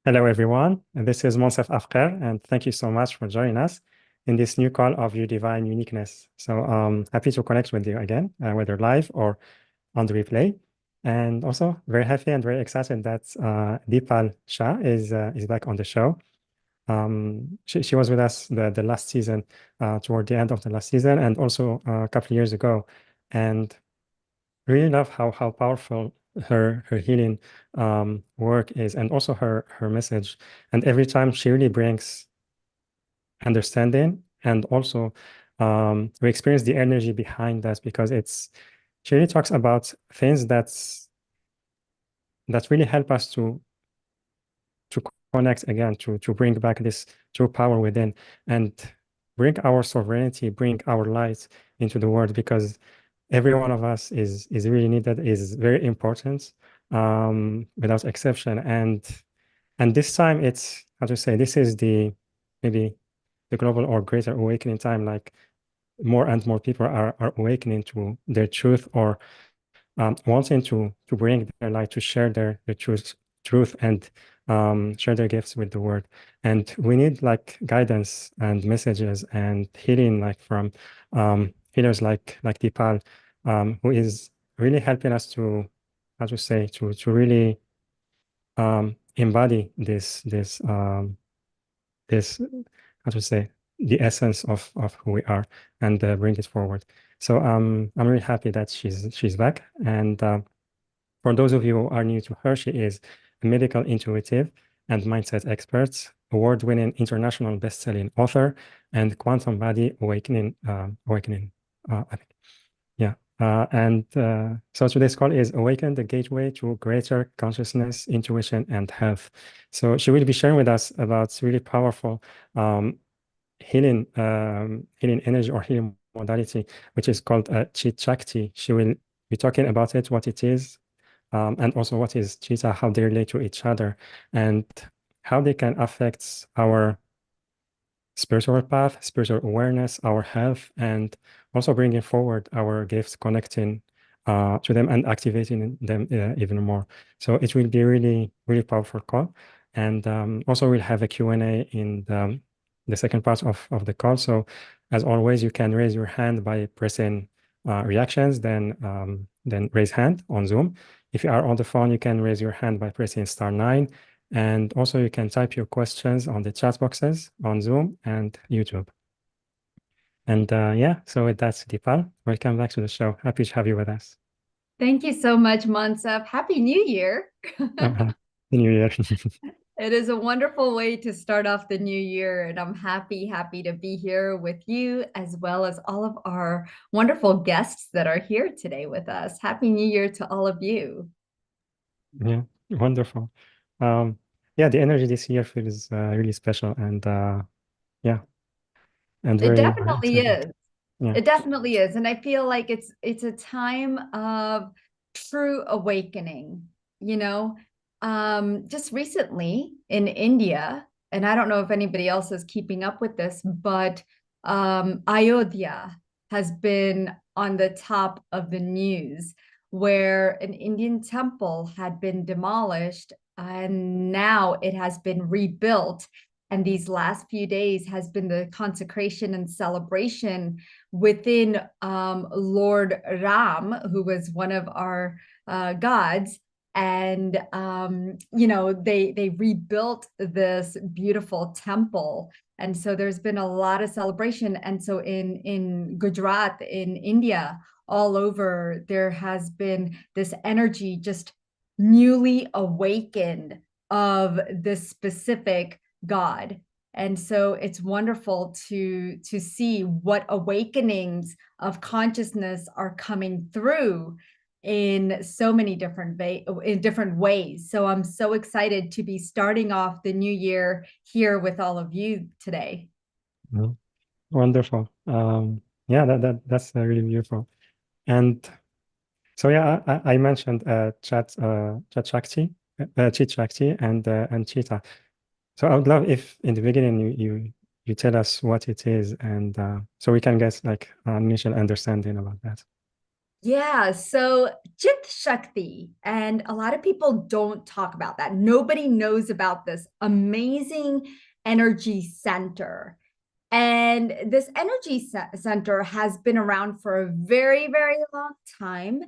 Hello, everyone. This is Monsef Afkar, and thank you so much for joining us in this new call of your divine uniqueness. So, happy to connect with you again, whether live or on the replay. And also very happy and very excited that Dipal Shah is back on the show. She was with us the last season, toward the end of the last season, and also a couple of years ago. And really love how powerful her healing work is, and also her message. And every time she really brings understanding, and also we experience the energy behind that, because she really talks about things that really help us to connect again, to bring back this true power within, and bring our sovereignty, bring our light into the world, because every one of us is really needed, is very important, without exception. And this time, it's how to say, this is the maybe the global or greater awakening time. Like, more and more people are awakening to their truth, or wanting to bring their light, to share their truth, and share their gifts with the world. And we need like guidance and messages and healing, like from healers like Dipal, who is really helping us to, how to say, to really embody this, how to say, the essence of who we are, and bring it forward. So I'm really happy that she's back. And for those of you who are new to her, she is a medical intuitive and mindset expert, award-winning international best-selling author, and quantum body awakening. I think, yeah. So today's call is Awaken, the gateway to greater consciousness, intuition, and health. So she will be sharing with us about really powerful healing energy, or healing modality, which is called Chit Shakti. She will be talking about it, what it is, and also what is Chitta, how they relate to each other, and how they can affect our spiritual path, spiritual awareness, our health, and also bringing forward our gifts, connecting to them and activating them even more. So it will be really, really powerful call. And also we'll have a Q&A in the second part of the call. So as always, you can raise your hand by pressing reactions, then raise hand on Zoom. If you are on the phone, you can raise your hand by pressing *9. And also you can type your questions on the chat boxes on Zoom and YouTube. And yeah, so with that, Dipal, welcome back to the show. Happy to have you with us. Thank you so much, Monsef. Happy New Year. Happy New Year. It is a wonderful way to start off the new year, and I'm happy to be here with you, as well as all of our wonderful guests that are here today with us. Happy New Year to all of you. Yeah, wonderful. Yeah, the energy this year feels really special, and yeah, and It very, very definitely exciting. is. Yeah. It definitely is. And I feel like it's a time of true awakening, you know. Just recently in India, and I don't know if anybody else is keeping up with this, but Ayodhya has been on the top of the news, where an Indian temple had been demolished and now it has been rebuilt. And these last few days has been the consecration and celebration within Lord Ram, who was one of our gods. And they rebuilt this beautiful temple, and so there's been a lot of celebration. And so in Gujarat, in India, all over, there has been this energy just newly awakened of this specific God. And so it's wonderful to see what awakenings of consciousness are coming through in so many different ways. So I'm so excited to be starting off the new year here with all of you today. Mhm. Wonderful. Yeah, that's really beautiful. And so yeah, I mentioned Chat Shakti, Chit Shakti, and Chitta. So I would love if in the beginning you tell us what it is, and so we can get like an initial understanding about that. Yeah, so Chit Shakti, and a lot of people don't talk about that. Nobody knows about this amazing energy center. And this energy center has been around for a very, very long time,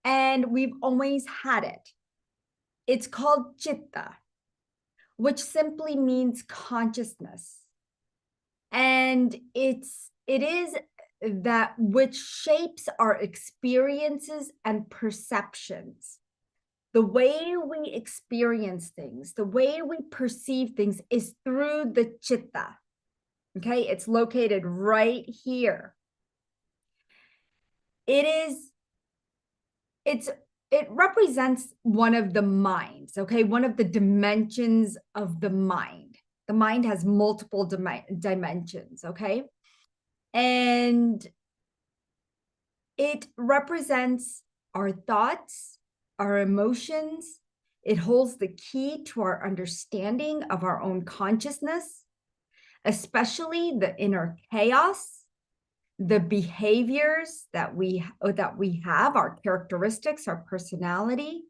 and we've always had it. It's called Chitta, which simply means consciousness. And it is that which shapes our experiences and perceptions. The way we experience things, the way we perceive things is through the chitta. Okay, it's located right here. It is, it's, it represents one of the minds, okay, one of the dimensions of the mind. The mind has multiple dimensions, okay? And it represents our thoughts, our emotions. It holds the key to our understanding of our own consciousness, especially the inner chaos, the behaviors that we have, our characteristics, our personality,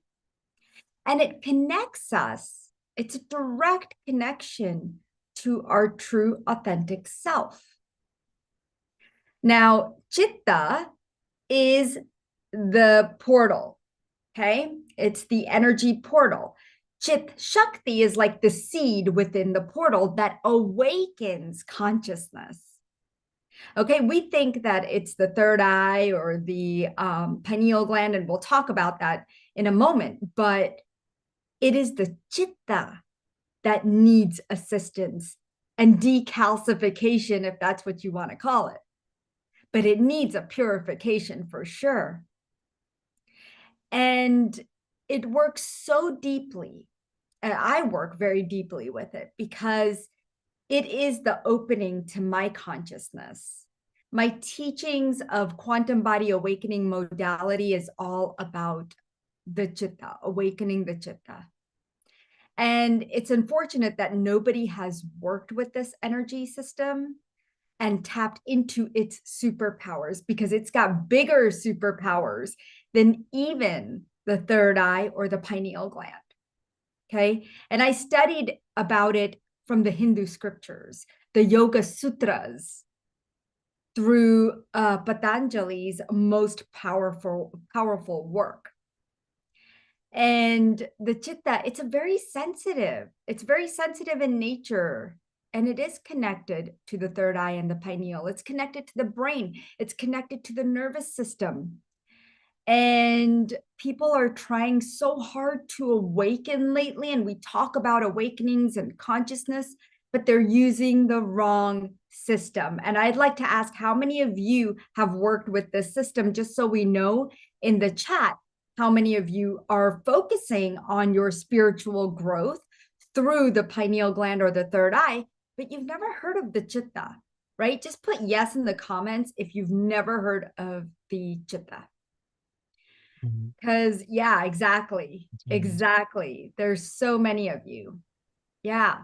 and it connects us. It's a direct connection to our true authentic self. Now, Chitta is the portal, okay? It's the energy portal. Chit Shakti is like the seed within the portal that awakens consciousness. Okay, we think that it's the third eye or the pineal gland, and we'll talk about that in a moment, but it is the chitta that needs assistance and decalcification, if that's what you want to call it. But it needs a purification for sure. And it works so deeply, and I work very deeply with it because it is the opening to my consciousness. My teachings of quantum body awakening modality is all about the chitta, awakening the chitta. And it's unfortunate that nobody has worked with this energy system and tapped into its superpowers, because it's got bigger superpowers than even the third eye or the pineal gland. Okay. And I studied about it from the Hindu scriptures, the Yoga Sutras, through Patanjali's most powerful work. And the chitta, it's very sensitive in nature, and it is connected to the third eye and the pineal. It's connected to the brain, it's connected to the nervous system. And people are trying so hard to awaken lately, and we talk about awakenings and consciousness, but they're using the wrong system. And I'd like to ask, how many of you have worked with this system, just so we know in the chat how many of you are focusing on your spiritual growth through the pineal gland or the third eye, but you've never heard of the chitta, right? Just put yes in the comments if you've never heard of the chitta. Because, yeah, exactly. Exactly. There's so many of you. Yeah.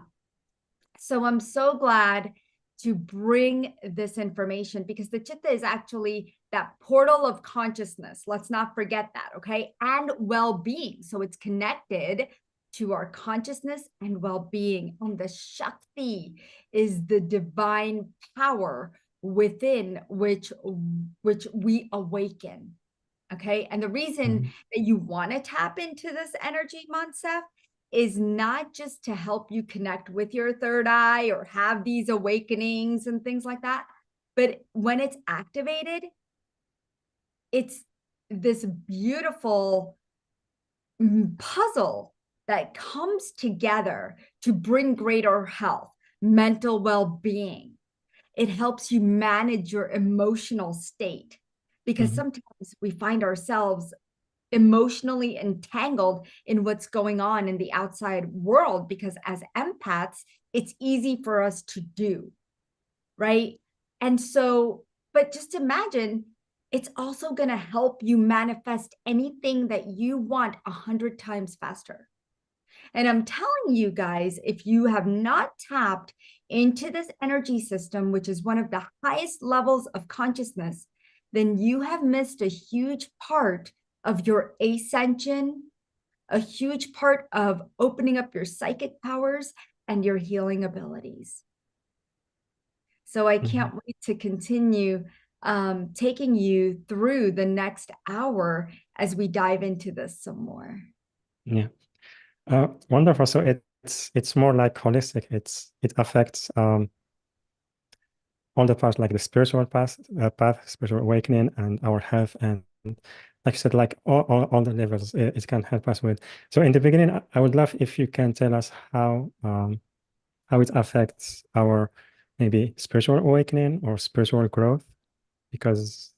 So I'm so glad to bring this information, because the chitta is actually that portal of consciousness. Let's not forget that, okay? And well-being. So it's connected to our consciousness and well-being. And the Shakti is the divine power within which we awaken. Okay. And the reason that you want to tap into this energy, Monsef, is not just to help you connect with your third eye or have these awakenings and things like that, but when it's activated, it's this beautiful puzzle that comes together to bring greater health, mental well-being. It helps you manage your emotional state, because sometimes we find ourselves emotionally entangled in what's going on in the outside world, because as empaths, it's easy for us to do, right? And so, but just imagine, it's also going to help you manifest anything that you want 100 times faster. And I'm telling you guys, if you have not tapped into this energy system, which is one of the highest levels of consciousness, then you have missed a huge part of your ascension, a huge part of opening up your psychic powers and your healing abilities. So I can't wait to continue taking you through the next hour as we dive into this some more. Yeah. Wonderful. So it's more like holistic. It affects all the parts, like the spiritual path, spiritual awakening, and our health, and like you said, like all the levels it can help us with. So in the beginning, I would love if you can tell us how it affects our maybe spiritual awakening or spiritual growth, because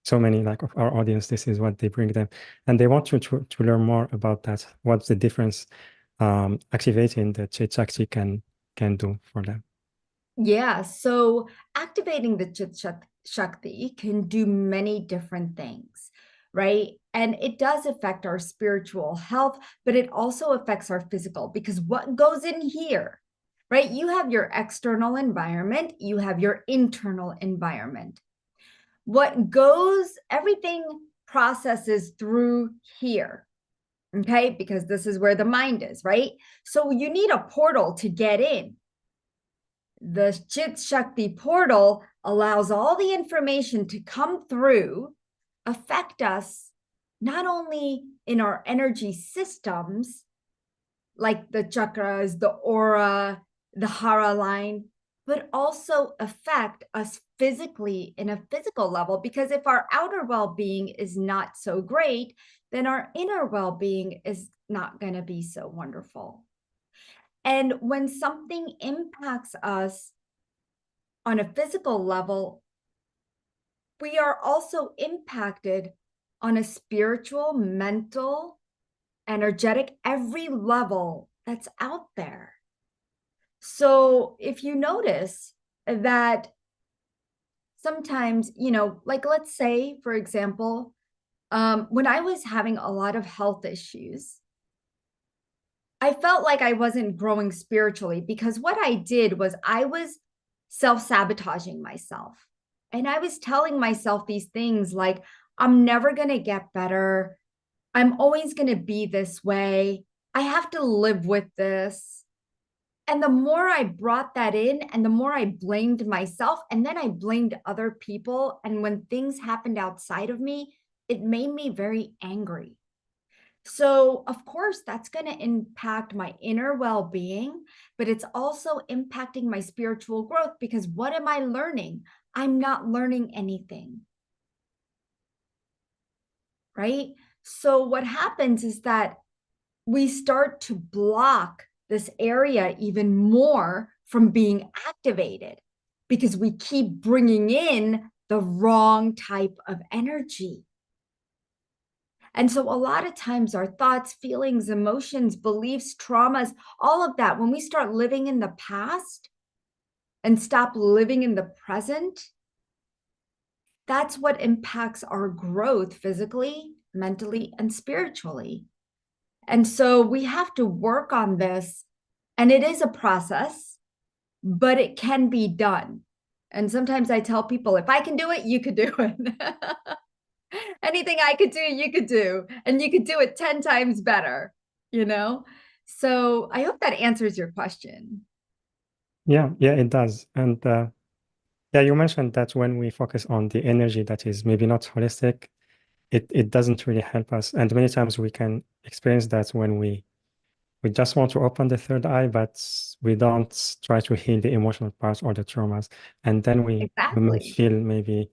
so many like of our audience, this is what they bring them, and they want to learn more about that. What's the difference activating the Chit Shakti can do for them? Yeah, so activating the Chit Shakti can do many different things, right? And it does affect our spiritual health, but it also affects our physical, because what goes in here, right? You have your external environment, you have your internal environment. Everything processes through here, okay? Because this is where the mind is, right? So you need a portal to get in. The Chit Shakti portal allows all the information to come through, affect us not only in our energy systems, like the chakras, the aura, the hara line, but also affect us physically in a physical level. Because if our outer well being is not so great, then our inner well being is not going to be so wonderful. And when something impacts us on a physical level, we are also impacted on a spiritual, mental, energetic, every level that's out there. So if you notice that sometimes, like let's say, for example, when I was having a lot of health issues, I felt like I wasn't growing spiritually, because what I did was I was self-sabotaging myself. And I was telling myself these things like, I'm never going to get better. I'm always going to be this way. I have to live with this. And the more I brought that in, and the more I blamed myself, and then I blamed other people. And when things happened outside of me, it made me very angry. So, of course, that's going to impact my inner well being, but it's also impacting my spiritual growth, because what am I learning? I'm not learning anything. Right? So, what happens is that we start to block this area even more from being activated, because we keep bringing in the wrong type of energy. And so a lot of times our thoughts, feelings, emotions, beliefs, traumas, all of that, when we start living in the past and stop living in the present, that's what impacts our growth physically, mentally, and spiritually. And so we have to work on this. And it is a process, but it can be done. And sometimes I tell people, if I can do it, you could do it. Anything I could do, you could do, and you could do it 10 times better, you know? So I hope that answers your question. Yeah, it does. And yeah, you mentioned that when we focus on the energy that is maybe not holistic, it doesn't really help us. And many times we can experience that when we just want to open the third eye, but we don't try to heal the emotional parts or the traumas. And then we may Exactly. feel maybe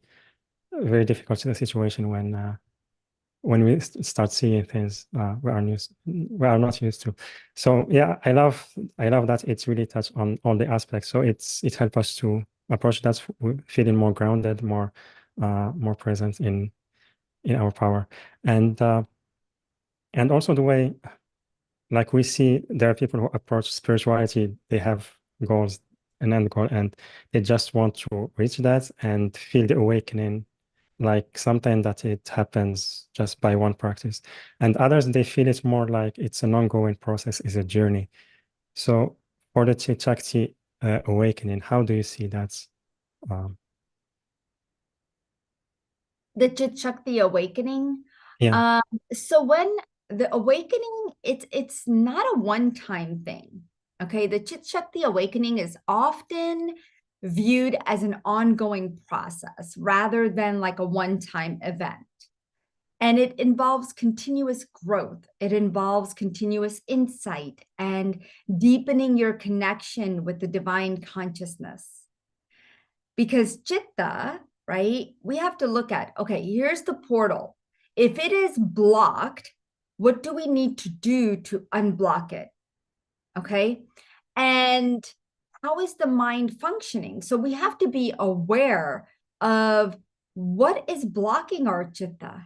very difficult in the situation when we start seeing things we are not used to. So yeah, I love that it's really touched on all the aspects. So it helps us to approach that feeling more grounded, more present in our power, and also the way, like we see there are people who approach spirituality, they have goals, an end goal, and they just want to reach that and feel the awakening, like sometimes that it happens just by one practice. And others, they feel it's more like it's an ongoing process, is a journey. So for the Chit Shakti awakening, how do you see that? Um, The Chit Shakti awakening. Yeah. Um, so when the awakening, it's not a one-time thing. Okay, the Chit Shakti awakening is often viewed as an ongoing process rather than like a one-time event. And it involves continuous growth. It involves continuous insight and deepening your connection with the divine consciousness. Because Chitta, right, we have to look at, okay, here's the portal. If it is blocked, what do we need to do to unblock it? Okay. And how is the mind functioning? So we have to be aware of what is blocking our Chitta,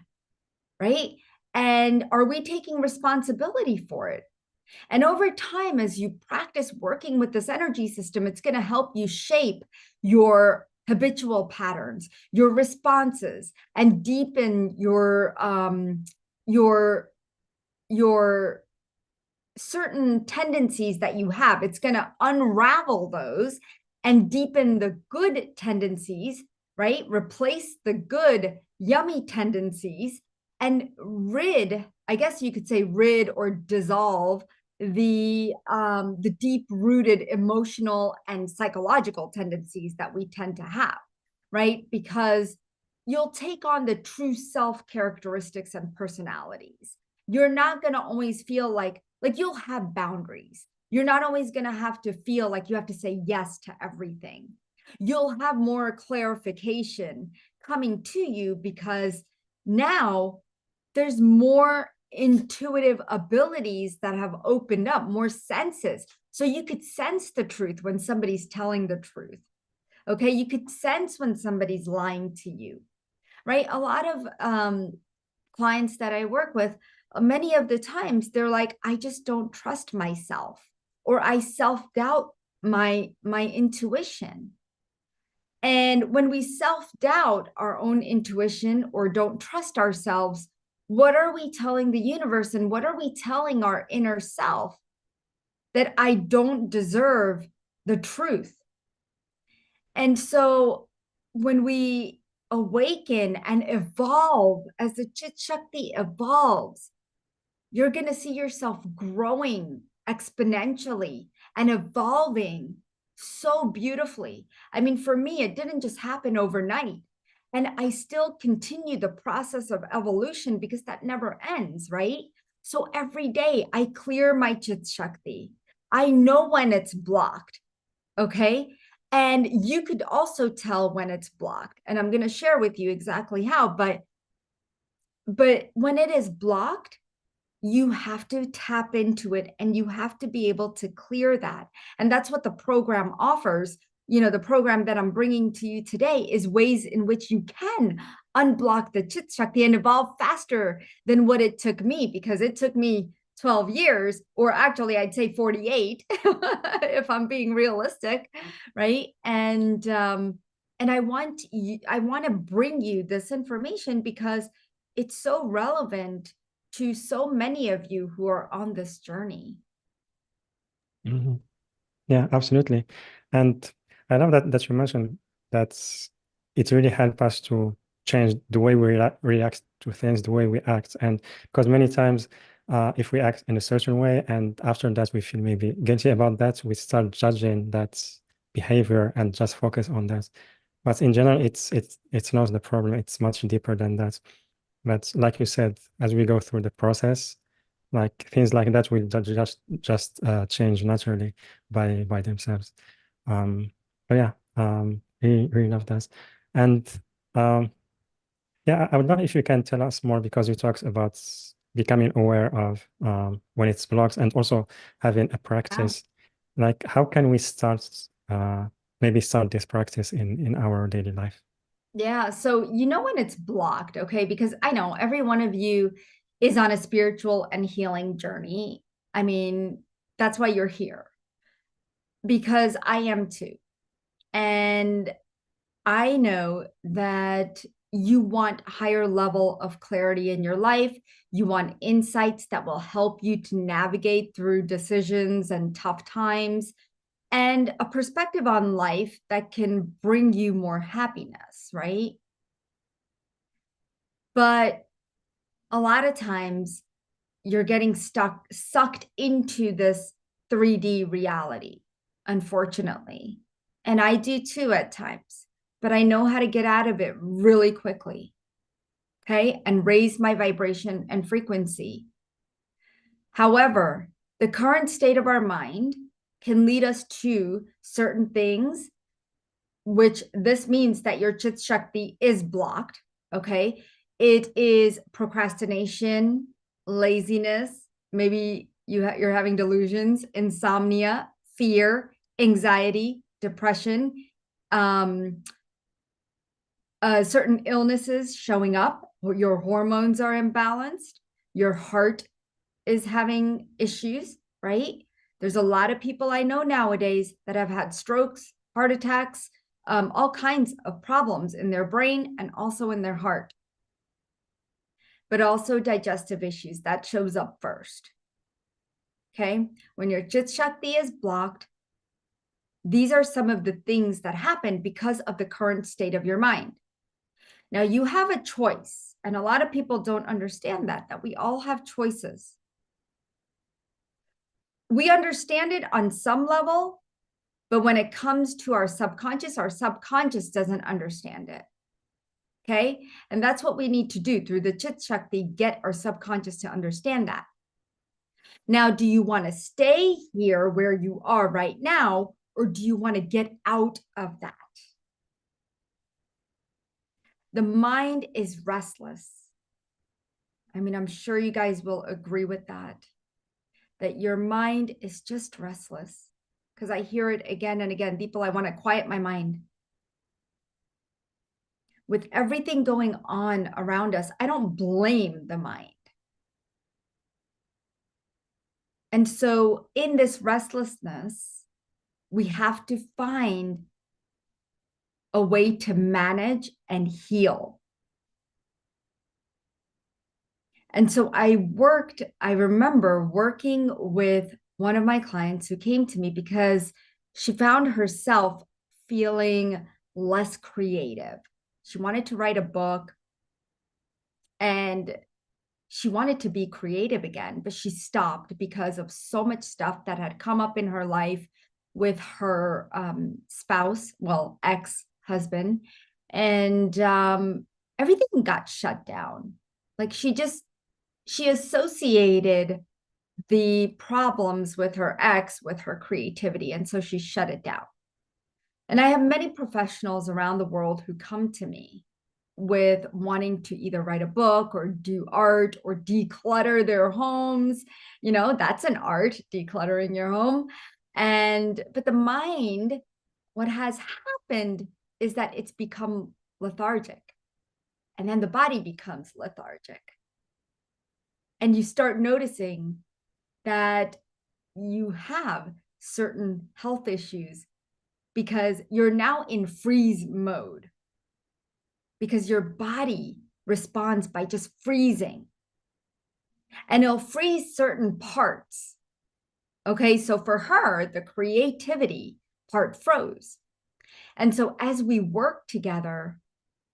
right? And are we taking responsibility for it? And over time, as you practice working with this energy system, it's going to help you shape your habitual patterns, your responses, and deepen your your certain tendencies that you have. It's going to unravel those and deepen the good tendencies, right? Replace the good, yummy tendencies and rid, I guess you could say rid or dissolve the deep rooted emotional and psychological tendencies that we tend to have, right? Because you'll take on the true self characteristics and personalities. You're not going to always feel like you'll have boundaries. You're not always going to have to feel like you have to say yes to everything. You'll have more clarification coming to you because now there's more intuitive abilities that have opened up, more senses. So you could sense the truth when somebody's telling the truth. Okay. You could sense when somebody's lying to you, right? A lot of clients that I work with, many of the times they're like, I just don't trust myself, or I self-doubt my intuition. And when we self-doubt our own intuition or don't trust ourselves, what are we telling the universe and what are we telling our inner self? That I don't deserve the truth. And so when we awaken and evolve as the Chit Shakti evolves, you're going to see yourself growing exponentially and evolving so beautifully. I mean, for me, it didn't just happen overnight. And I still continue the process of evolution because that never ends, right? So every day I clear my Chit Shakti. I know when it's blocked. Okay. And you could also tell when it's blocked. And I'm going to share with you exactly how, but when it is blocked, you have to tap into it and you have to be able to clear that. And that's what the program offers. You know, the program that I'm bringing to you today is ways in which you can unblock the Chit Shakti and evolve faster than what it took me, because it took me 12 years, or actually I'd say 48 if I'm being realistic, right? And I want to bring you this information because it's so relevant to so many of you who are on this journey. Mm-hmm. Yeah, absolutely. And I love that you mentioned that it really helped us to change the way we react to things, the way we act. And because many times, if we act in a certain way and after that we feel maybe guilty about that, we start judging that behavior and just focus on that. But in general, it's not the problem. It's much deeper than that. But like you said, as we go through the process, like things like that will just change naturally by themselves. But yeah, really love that. And yeah, I would love if you can tell us more, because you talked about becoming aware of when it's blocked and also having a Yeah. practice. Like, how can we start maybe start this practice in our daily life? Yeah. So, you know, when it's blocked, okay, because I know every one of you is on a spiritual and healing journey. I mean, that's why you're here, because I am too. And I know that you want higher level of clarity in your life. You want insights that will help you to navigate through decisions and tough times, and a perspective on life that can bring you more happiness, right? But a lot of times you're getting sucked into this 3D reality, unfortunately. And I do too at times, but I know how to get out of it really quickly. Okay. And raise my vibration and frequency. However, the current state of our mind can lead us to certain things, which this means that your Chit Shakti is blocked. Okay. It is procrastination, laziness. Maybe you're having delusions, insomnia, fear, anxiety, depression, certain illnesses showing up. Your hormones are imbalanced. Your heart is having issues, right? There's a lot of people I know nowadays that have had strokes, heart attacks, all kinds of problems in their brain and also in their heart. But also digestive issues, that shows up first. Okay, when your Chit Shakti is blocked, these are some of the things that happen because of the current state of your mind. Now you have a choice, and a lot of people don't understand that we all have choices. We understand it on some level, but when it comes to our subconscious doesn't understand it. Okay. And that's what we need to do through the Chit Shakti, get our subconscious to understand that. Now, do you want to stay here where you are right now, or do you want to get out of that? The mind is restless. I mean, I'm sure you guys will agree with that your mind is just restless, because I hear it again and again. People, I want to quiet my mind. With everything going on around us, I don't blame the mind. And so in this restlessness, we have to find a way to manage and heal. And so I remember working with one of my clients who came to me because she found herself feeling less creative. She wanted to write a book and she wanted to be creative again, but she stopped because of so much stuff that had come up in her life with her spouse, well, ex-husband, and everything got shut down. Like she associated the problems with her ex with her creativity, and so she shut it down. And I have many professionals around the world who come to me with wanting to either write a book or do art or declutter their homes. You know, that's an art, decluttering your home. But the mind, what has happened is that it's become lethargic, and then the body becomes lethargic. And you start noticing that you have certain health issues because you're now in freeze mode, because your body responds by just freezing, and it'll freeze certain parts. Okay, so for her, the creativity part froze. And so as we worked together,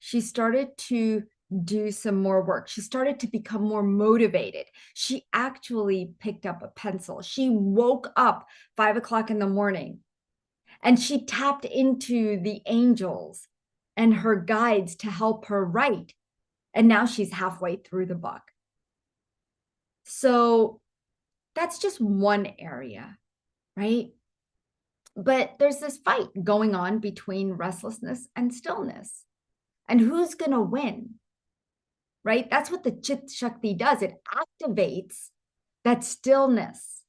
she started to do some more work. She started to become more motivated. She actually picked up a pencil. She woke up 5 o'clock in the morning and she tapped into the angels and her guides to help her write. And now she's halfway through the book. So that's just one area, right? But there's this fight going on between restlessness and stillness. And who's going to win? Right? That's what the Chit Shakti does. It activates that stillness,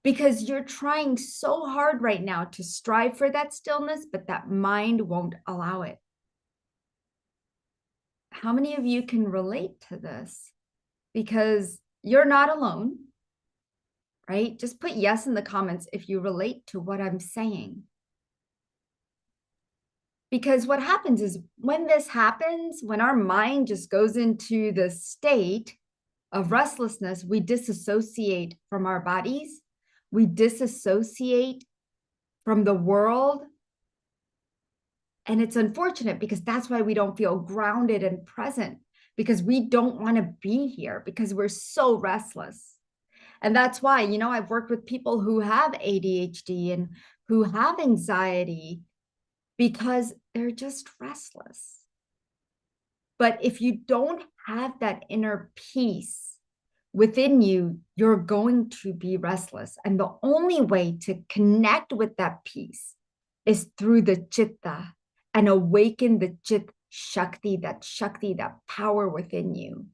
because you're trying so hard right now to strive for that stillness, but that mind won't allow it. How many of you can relate to this? Because you're not alone, right? Just put yes in the comments if you relate to what I'm saying. Because what happens is when this happens, when our mind just goes into the state of restlessness, we disassociate from our bodies. We disassociate from the world. And it's unfortunate because that's why we don't feel grounded and present. because we don't want to be here because we're so restless. And that's why, I've worked with people who have ADHD and who have anxiety because they're just restless. But if you don't have that inner peace within you, you're going to be restless. And the only way to connect with that peace is through the Chitta and awaken the Chit Shakti, that power within you.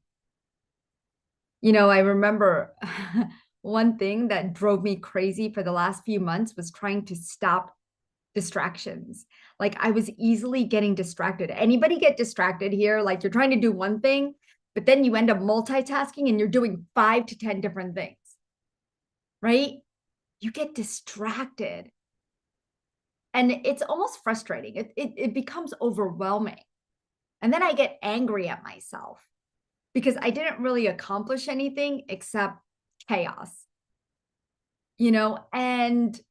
I remember one thing that drove me crazy for the last few months was trying to stop distractions. Like I was easily getting distracted. Anybody get distracted here? Like you're trying to do one thing, but then you end up multitasking and you're doing 5 to 10 different things, right? You get distracted. And it's almost frustrating. It becomes overwhelming. And then I get angry at myself because I didn't really accomplish anything except chaos, and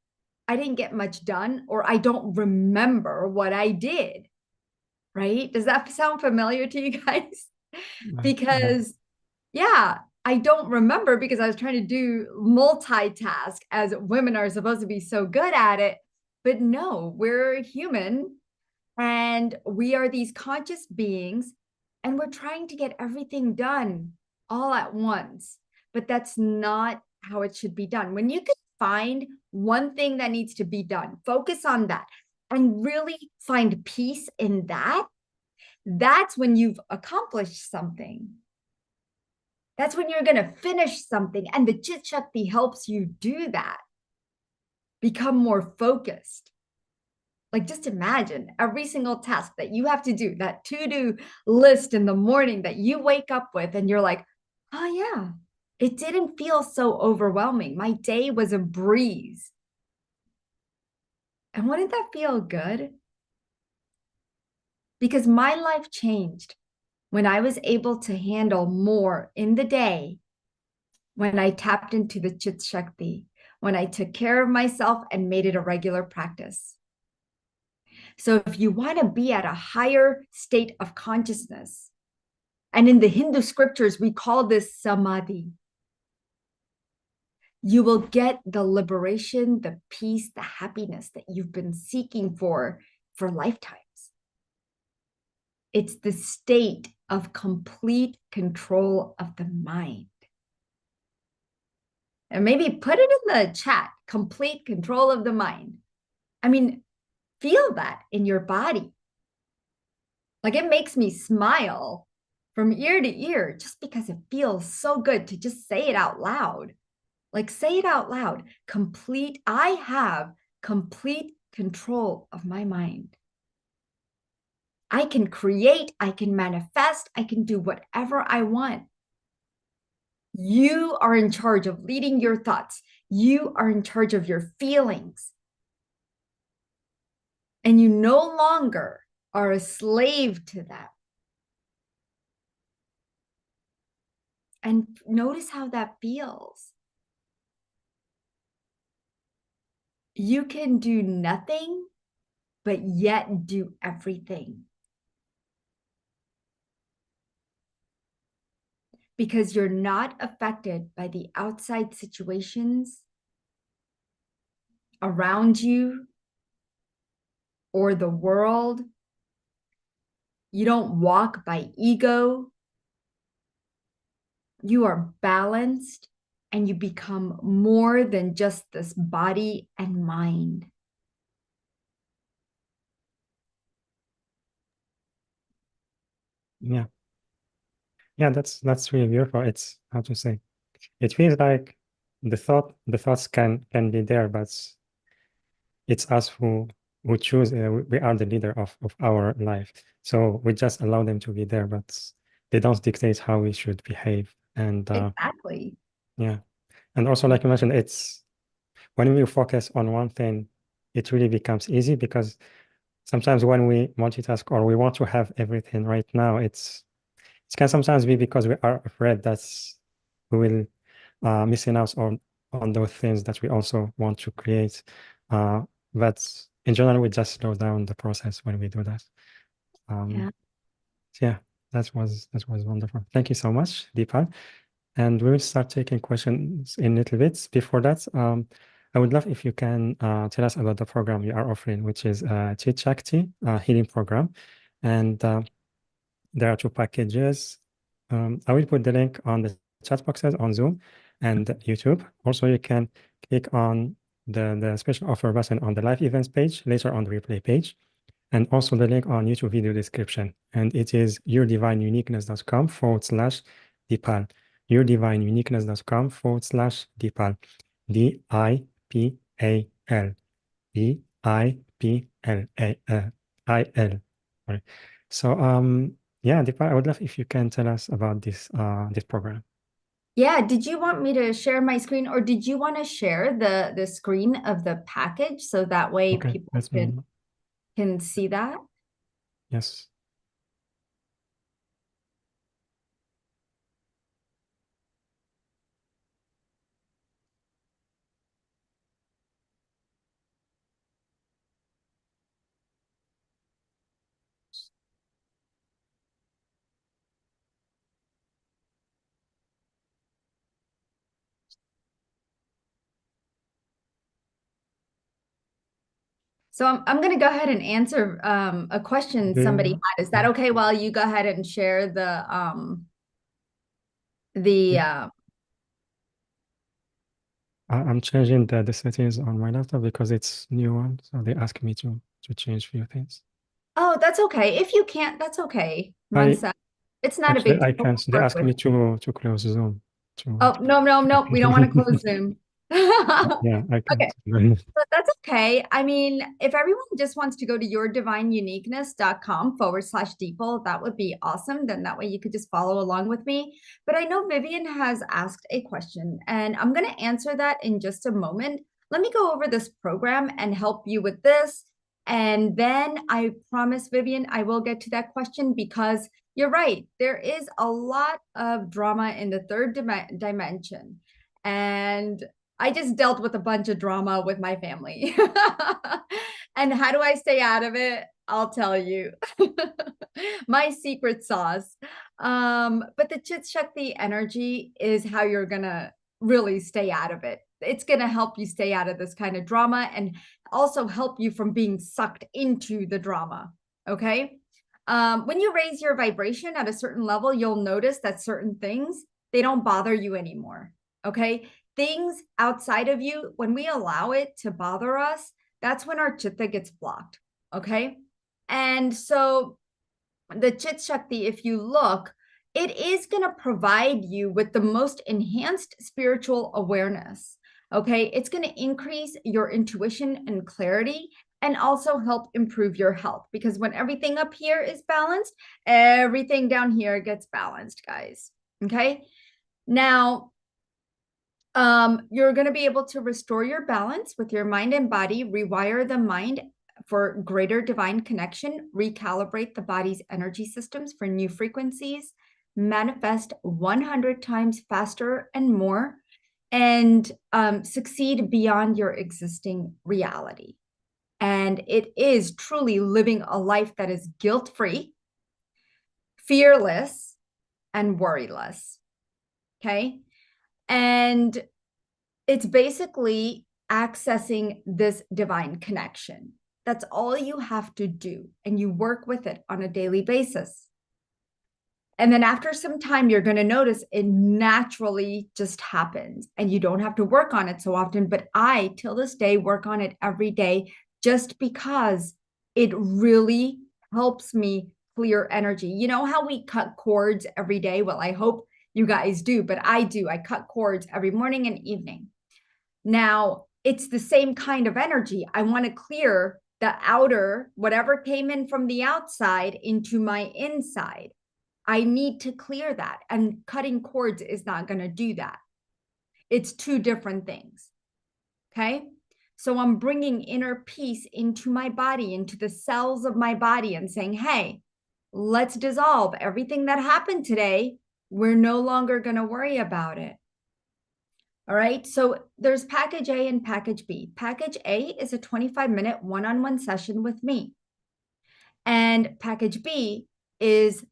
I didn't get much done, or I don't remember what I did, right? Does that sound familiar to you guys? Because, yeah, I don't remember because I was trying to do multitask as women are supposed to be so good at it. But no, we're human and we are these conscious beings and we're trying to get everything done all at once. But that's not how it should be done. When you can find one thing that needs to be done, focus on that and really find peace in that. That's when you've accomplished something. That's when you're going to finish something. And the Chit Shakti helps you do that. Become more focused. Like just imagine every single task that you have to do, that to-do list in the morning that you wake up with, and you're like, oh yeah, it didn't feel so overwhelming. My day was a breeze. And wouldn't that feel good? Because my life changed when I was able to handle more in the day, when I tapped into the Chit Shakti, when I took care of myself and made it a regular practice. So if you want to be at a higher state of consciousness, and in the Hindu scriptures, we call this samadhi, you will get the liberation, the peace, the happiness that you've been seeking for lifetimes. It's the state of complete control of the mind. And maybe put it in the chat, complete control of the mind. I mean, feel that in your body. Like it makes me smile from ear to ear just because it feels so good to just say it out loud. Like say it out loud. I have complete control of my mind. I can create, I can manifest, I can do whatever I want. You are in charge of leading your thoughts. You are in charge of your feelings. And you no longer are a slave to them. And notice how that feels. You can do nothing, but yet do everything. Because you're not affected by the outside situations around you or the world. You don't walk by ego. You are balanced and you become more than just this body and mind. Yeah. Yeah, that's really beautiful. It's how to say. It feels like the thoughts can be there, but it's us who choose. We are the leader of our life, so we just allow them to be there, but they don't dictate how we should behave. And Exactly. yeah, and also like you mentioned, it's when we focus on one thing, it really becomes easy because sometimes when we multitask or we want to have everything right now, it can sometimes be because we are afraid that we will missing out on those things that we also want to create. But in general, we just slow down the process when we do that. Yeah. Yeah. That was wonderful. Thank you so much, Deepak. And we will start taking questions in little bits. Before that, I would love if you can tell us about the program you are offering, which is Chit Shakti healing program. And there are two packages. I will put the link on the chat boxes on Zoom and YouTube. Also, you can click on the special offer button on the live events page, later on the replay page, and also the link on YouTube video description. And it is yourdivineuniqueness.com/Dipal. yourdivineuniqueness.com/Dipal. DIPAL. DIPLAIL. Sorry. So yeah, Dipal, I would love if you can tell us about this program. Yeah, did you want me to share my screen, or did you want to share the screen of the package so that way Okay, people let me. can see that? Yes. So I'm going to go ahead and answer a question Do somebody you, had. Is that okay while you go ahead and share the I'm changing the settings on my laptop because it's new one, so they ask me to change few things. Oh, that's okay. If you can't, that's okay. I Mansa. It's not a actually big I deal. can't. They We'll work ask with me it. to close Zoom. Oh, no, no, no. We don't want to close Zoom. Yeah, I Okay. can't. But that's okay. I mean, if everyone just wants to go to yourdivineuniqueness.com/Dipal, that would be awesome. Then that way you could just follow along with me. But I know Vivian has asked a question, and I'm going to answer that in just a moment. Let me go over this program and help you with this. And then I promise, Vivian, I will get to that question because you're right. There is a lot of drama in the third dimension. And I just dealt with a bunch of drama with my family. And how do I stay out of it? I'll tell you. My secret sauce. But the Chit Shakti energy is how you're going to really stay out of it. It's going to help you stay out of this kind of drama and also help you from being sucked into the drama. Okay. When you raise your vibration at a certain level, you'll notice that certain things, they don't bother you anymore. Okay. Things outside of you, when we allow it to bother us, that's when our chitta gets blocked. Okay. And so the Chit Shakti, if you look, it is going to provide you with the most enhanced spiritual awareness. Okay. It's going to increase your intuition and clarity and also help improve your health because when everything up here is balanced, everything down here gets balanced, guys. Okay. Now, you're going to be able to restore your balance with your mind and body, rewire the mind for greater divine connection, recalibrate the body's energy systems for new frequencies, manifest 100 times faster and more, and succeed beyond your existing reality. And it is truly living a life that is guilt-free, fearless, and worryless. Okay. And it's basically accessing this divine connection. That's all you have to do. And you work with it on a daily basis. And then after some time, you're going to notice it naturally just happens and you don't have to work on it so often. But I, till this day, work on it every day just because it really helps me clear energy. You know how we cut cords every day? Well, I hope you guys do, but I do. I cut cords every morning and evening. Now, it's the same kind of energy. I want to clear the outer, whatever came in from the outside into my inside. I need to clear that. And cutting cords is not going to do that. It's two different things. Okay. So I'm bringing inner peace into my body, into the cells of my body, and saying, hey, let's dissolve everything that happened today. We're no longer going to worry about it. All right. So there's package A and package B. Package A is a 25-minute one-on-one session with me. And package B is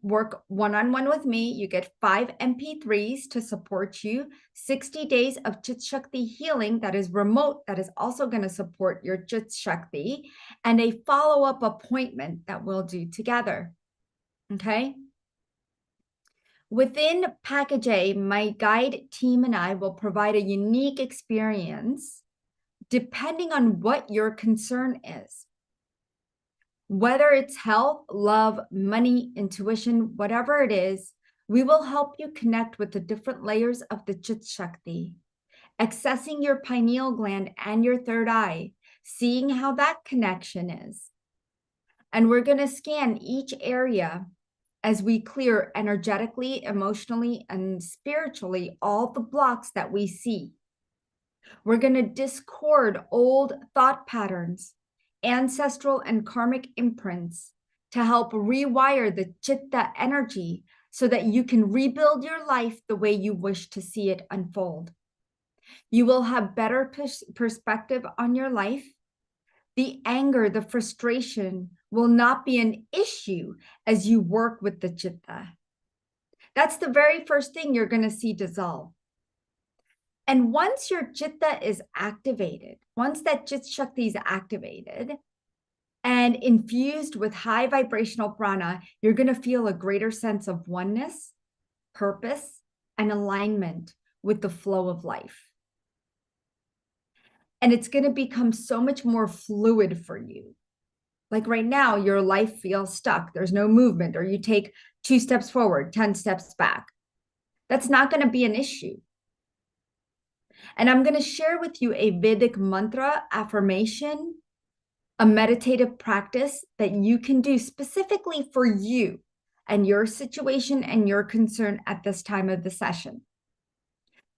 work one-on-one with me. You get 5 MP3s to support you, 60 days of Chit Shakti healing that is remote, that is also going to support your Chit Shakti, and a follow-up appointment that we'll do together. Okay? Within Package A, my guide team and I will provide a unique experience depending on what your concern is. Whether it's health, love, money, intuition, whatever it is, we will help you connect with the different layers of the Chit Shakti, accessing your pineal gland and your third eye, seeing how that connection is. And we're going to scan each area as we clear energetically, emotionally, and spiritually all the blocks that we see. We're going to discord old thought patterns, ancestral and karmic imprints to help rewire the Chitta energy so that you can rebuild your life the way you wish to see it unfold. You will have better perspective on your life. The anger, the frustration will not be an issue as you work with the Chitta. That's the very first thing you're going to see dissolve. And once your Chitta is activated, once that Chit Shakti is activated and infused with high vibrational prana, you're going to feel a greater sense of oneness, purpose, and alignment with the flow of life. And it's going to become so much more fluid for you. Like right now, your life feels stuck. There's no movement, or you take 2 steps forward, 10 steps back. That's not going to be an issue. And I'm going to share with you a Vedic mantra affirmation, a meditative practice that you can do specifically for you and your situation and your concern at this time of the session.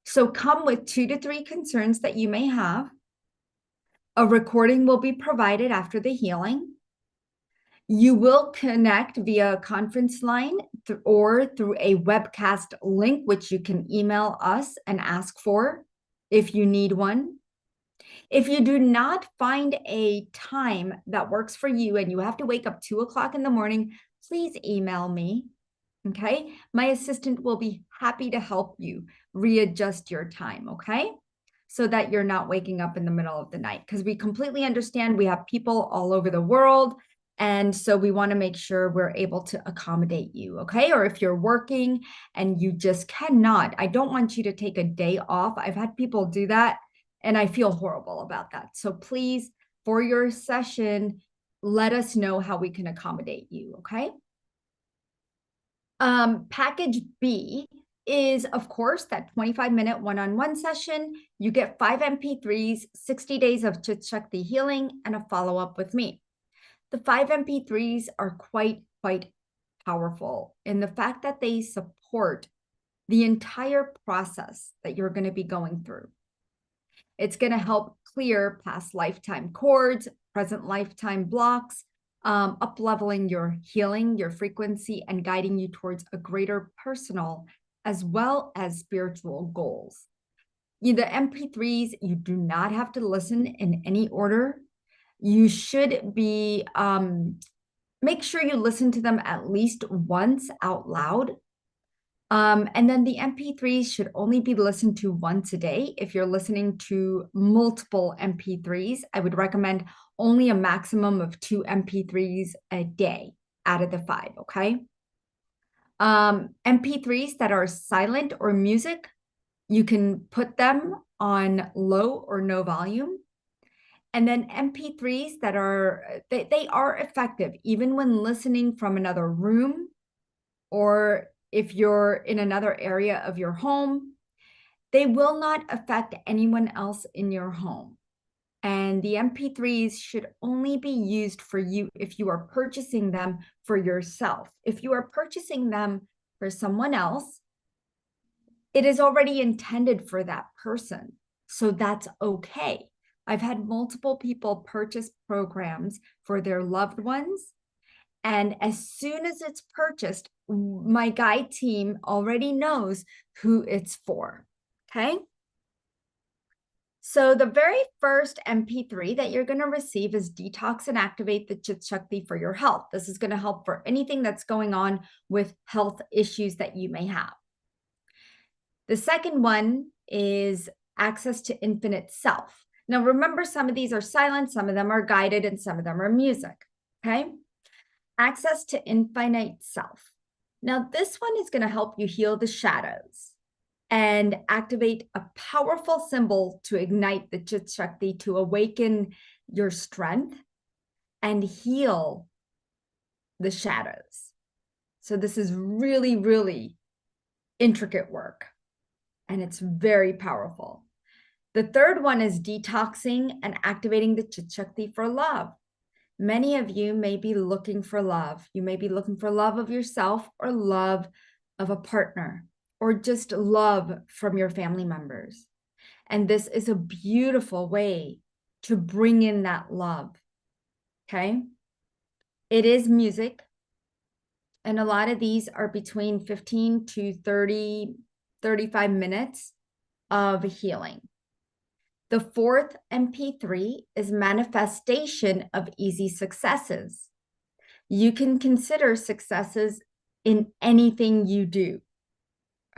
So come with 2 to 3 concerns that you may have. A recording will be provided after the healing. You will connect via conference line or through a webcast link, which you can email us and ask for if you need one. If you do not find a time that works for you and you have to wake up 2 o'clock in the morning, please email me. Okay. My assistant will be happy to help you readjust your time. Okay. So that you're not waking up in the middle of the night, because we completely understand we have people all over the world. And so we want to make sure we're able to accommodate you. Okay. Or if you're working and you just cannot, I don't want you to take a day off. I've had people do that and I feel horrible about that. So please, for your session, let us know how we can accommodate you. Okay. Package B is, of course, that 25-minute one-on-one session. You get 5 MP3s, 60 days of Chit Shakti healing, and a follow-up with me. The 5 MP3s are quite powerful in the fact that they support the entire process that you're going to be going through. It's going to help clear past lifetime cords, present lifetime blocks, up-leveling your healing, your frequency, and guiding you towards a greater personal as well as spiritual goals. The MP3s, you do not have to listen in any order. You should be, make sure you listen to them at least once out loud. And then the MP3s should only be listened to once a day. If you're listening to multiple MP3s, I would recommend only a maximum of 2 MP3s a day out of the 5, okay? MP3s that are silent or music, you can put them on low or no volume. And then MP3s that are, they are effective even when listening from another room, or if you're in another area of your home. They will not affect anyone else in your home. And the MP3s should only be used for you if you are purchasing them for yourself. If you are purchasing them for someone else, it is already intended for that person. So that's okay. I've had multiple people purchase programs for their loved ones. And as soon as it's purchased, my guide team already knows who it's for. Okay. So the very first MP3 that you're going to receive is Detox and Activate the Chit Shakti for your health. This is going to help for anything that's going on with health issues that you may have. The second one is Access to Infinite Self. Now, remember, some of these are silent, some of them are guided, and some of them are music, okay? Access to Infinite Self. Now, this one is going to help you heal the shadows and activate a powerful symbol to ignite the Chit Shakti, to awaken your strength and heal the shadows. So this is really, really intricate work, and it's very powerful. The third one is detoxing and activating the Chit Shakti for love. Many of you may be looking for love. You may be looking for love of yourself or love of a partner, or just love from your family members. And this is a beautiful way to bring in that love, okay? It is music, and a lot of these are between 15 to 30, 35 minutes of healing. The fourth MP3 is manifestation of easy successes. You can consider successes in anything you do,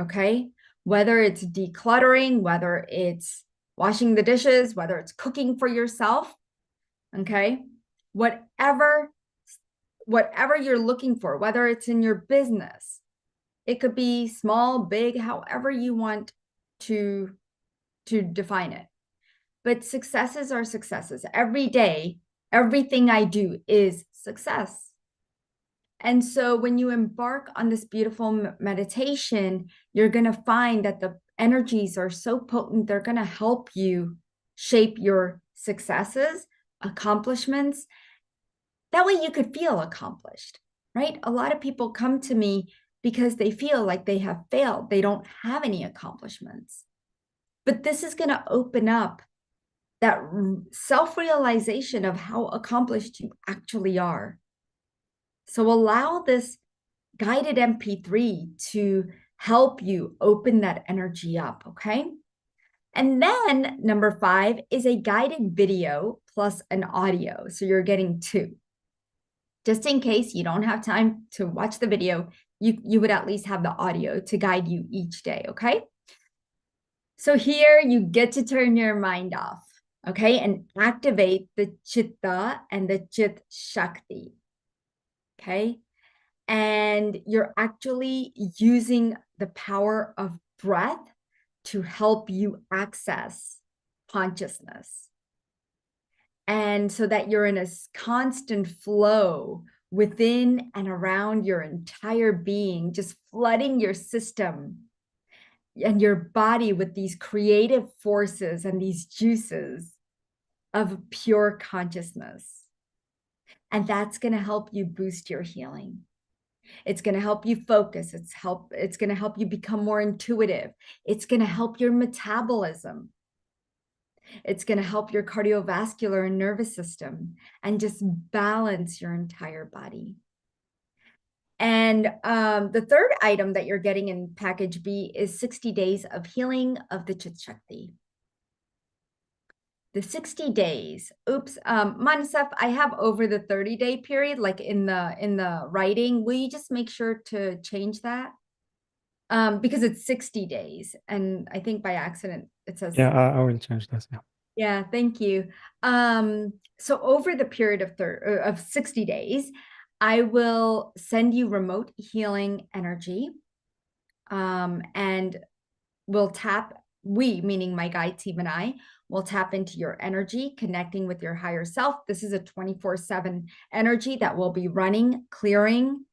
okay? Whether it's decluttering, whether it's washing the dishes, whether it's cooking for yourself, okay? Whatever you're looking for, whether it's in your business, it could be small, big, however you want to define it. But successes are successes. Every day, everything I do is success. And so when you embark on this beautiful meditation, you're going to find that the energies are so potent, they're going to help you shape your successes, accomplishments. That way you could feel accomplished, right? A lot of people come to me because they feel like they have failed. They don't have any accomplishments. But this is going to open up that self-realization of how accomplished you actually are. So allow this guided MP3 to help you open that energy up, okay? And then number 5 is a guided video plus an audio. So you're getting 2. Just in case you don't have time to watch the video, you would at least have the audio to guide you each day, okay? So here you get to turn your mind off, okay, and activate the Chitta and the Chit Shakti, okay? And you're actually using the power of breath to help you access consciousness. And so that you're in a constant flow within and around your entire being, just flooding your system and your body with these creative forces and these juices of pure consciousness. And that's going to help you boost your healing. It's going to help you focus. It's going to help you become more intuitive. It's going to help your metabolism. It's going to help your cardiovascular and nervous system and just balance your entire body. And the third item that you're getting in package B is 60 days of healing of the Chit Shakti. The 60 days. Oops, Mansaf, I have over the 30-day period, like in the writing. Will you just make sure to change that? Because it's 60 days, and I think by accident it says. Yeah, I will change this. Yeah. Yeah, thank you. So over the period of 60 days, I will send you remote healing energy, and we, meaning my guide team and I, will tap into your energy, connecting with your higher self. This is a 24/7 energy that will be running, clearing,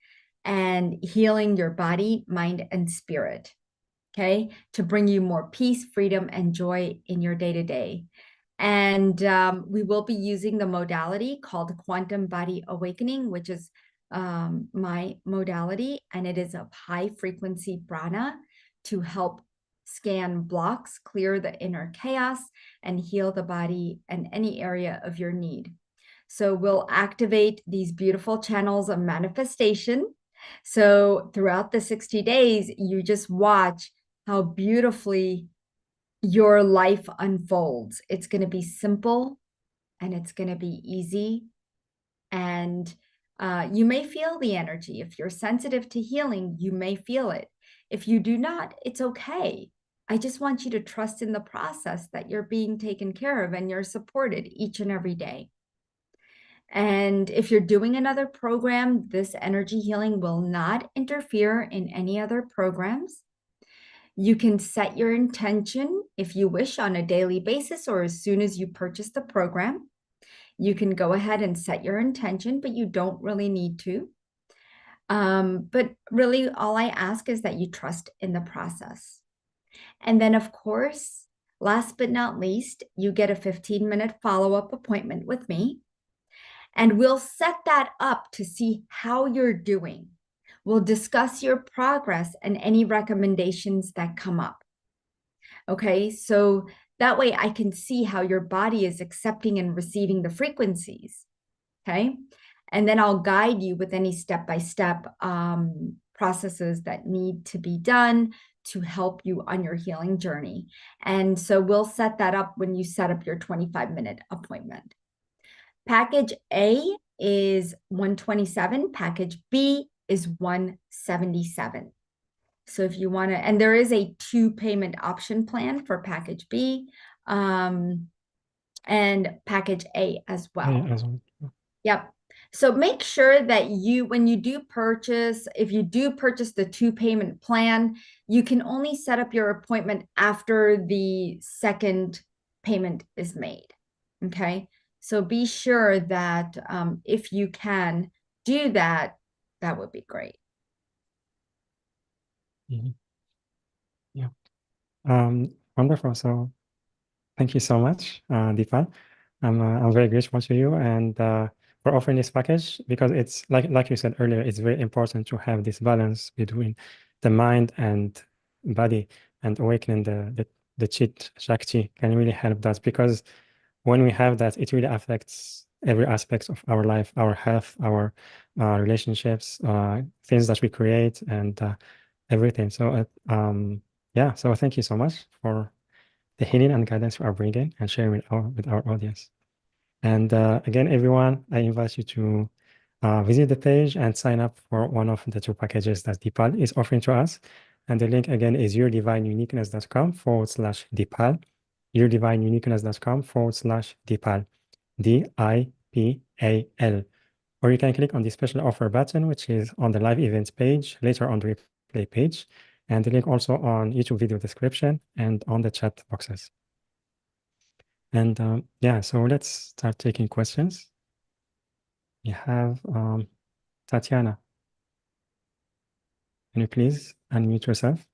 and healing your body, mind, and spirit, okay? To bring you more peace, freedom, and joy in your day-to-day. And we will be using the modality called Quantum Body Awakening, which is my modality, and it is of high frequency prana to help scan blocks, clear the inner chaos, and heal the body and any area of your need. So we'll activate these beautiful channels of manifestation. So throughout the 60 days, you just watch how beautifully your life unfolds. It's going to be simple and it's going to be easy. And you may feel the energy. If you're sensitive to healing, you may feel it. If you do not, it's okay. I just want you to trust in the process that you're being taken care of and you're supported each and every day. And if you're doing another program, this energy healing will not interfere in any other programs. You can set your intention if you wish on a daily basis or as soon as you purchase the program. You can go ahead and set your intention, but you don't really need to. But really, all I ask is that you trust in the process. And then, of course, last but not least, you get a 15-minute follow-up appointment with me. And we'll set that up to see how you're doing. We'll discuss your progress and any recommendations that come up. Okay, so that way I can see how your body is accepting and receiving the frequencies. Okay, and then I'll guide you with any step-by-step processes that need to be done to help you on your healing journey. And so we'll set that up when you set up your 25-minute appointment. Package A is 127. Package B is 177. So if you want to, and there is a 2-payment option plan for package B and package A as well. Yep. So make sure that when you do purchase, if you do purchase the 2-payment plan, you can only set up your appointment after the second payment is made. Okay. So be sure that if you can do that, that would be great. Yeah. Wonderful. So thank you so much, Dipal. I'm very grateful to you and for offering this package because it's like you said earlier, it's very important to have this balance between the mind and body, and awakening the Chit Shakti can really help that, because when we have that, it really affects every aspect of our life, our health, our relationships, things that we create, and everything. So yeah, so thank you so much for the healing and guidance you are bringing and sharing with our audience. And again, everyone, I invite you to visit the page and sign up for one of the 2 packages that Dipal is offering to us. And the link again is yourdivineuniqueness.com/Dipal, yourdivineuniqueness.com/Dipal, DIPAL. Or you can click on the special offer button, which is on the live events page, later on the replay page, and the link also on YouTube video description and on the chat boxes. And yeah, so let's start taking questions. We have Tatiana. Can you please unmute yourself?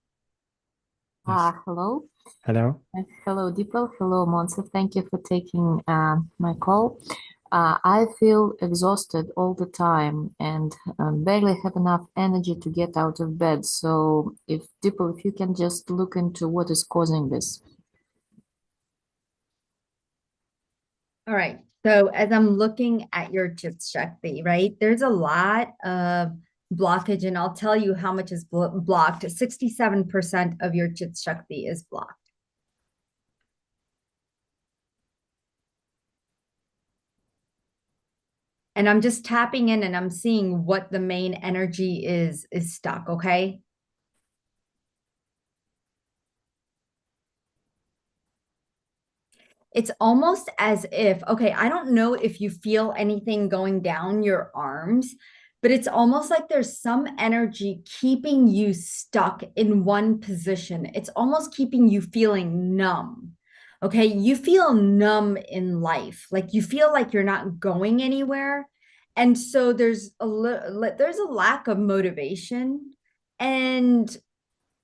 Yes. Hello. Hello. Hello, Dipal. Hello, Monse. Thank you for taking my call. I feel exhausted all the time and barely have enough energy to get out of bed. So Dipal, if you can just look into what is causing this. All right. So as I'm looking at your Chit Shakti, right, there's a lot of blockage, and I'll tell you how much is blocked. 67% of your Chit Shakti is blocked. And I'm just tapping in and I'm seeing what the main energy is stuck, okay? It's almost as if, okay, I don't know if you feel anything going down your arms, but it's almost like there's some energy keeping you stuck in one position. It's almost keeping you feeling numb. Okay, you feel numb in life, like you feel like you're not going anywhere. And so there's a lack of motivation. And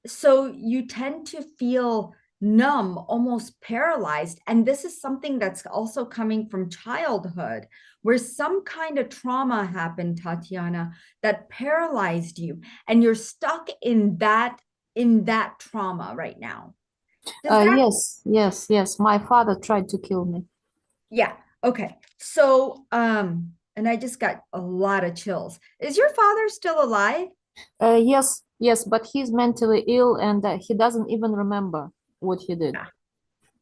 so you tend to feel numb, almost paralyzed. And this is something that's also coming from childhood, where some kind of trauma happened, Tatiana, that paralyzed you, and you're stuck in that trauma right now. Yes. My father tried to kill me. Yeah. Okay. So, and I just got a lot of chills. Is your father still alive? Yes, but he's mentally ill and he doesn't even remember what he did. Yeah.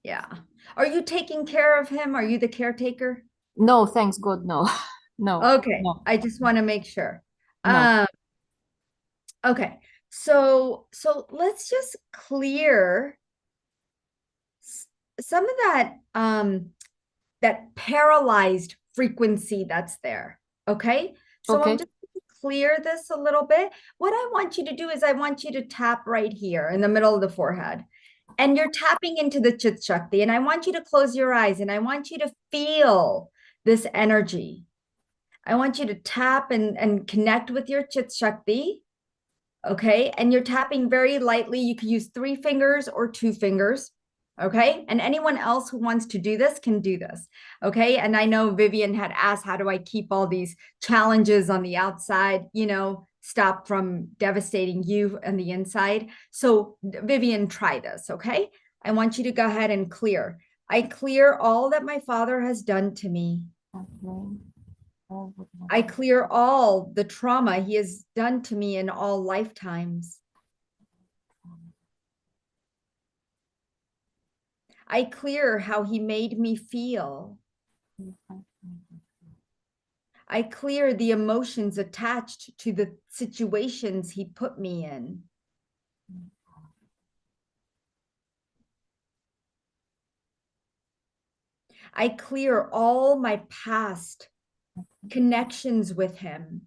Yeah. Are you taking care of him? Are you the caretaker? No, thanks God, no. No, Okay. no, I just want to make sure. no. Okay. So let's just clear some of that paralyzed frequency that's there. Okay. So I'm Okay. just going to clear this a little bit. What I want you to do is I want you to tap right here in the middle of the forehead. And you're tapping into the Chit Shakti. And I want you to close your eyes and I want you to feel this energy. I want you to tap and connect with your Chit Shakti. Okay. And you're tapping very lightly. You can use 3 fingers or 2 fingers. Okay. And anyone else who wants to do this can do this. Okay. And I know Vivian had asked, how do I keep all these challenges on the outside, stop from devastating you on the inside? So, Vivian, try this. Okay. I want you to go ahead and clear. I clear all that my father has done to me. I clear all the trauma he has done to me in all lifetimes. I clear how he made me feel. I clear the emotions attached to the situations he put me in. I clear all my past connections with him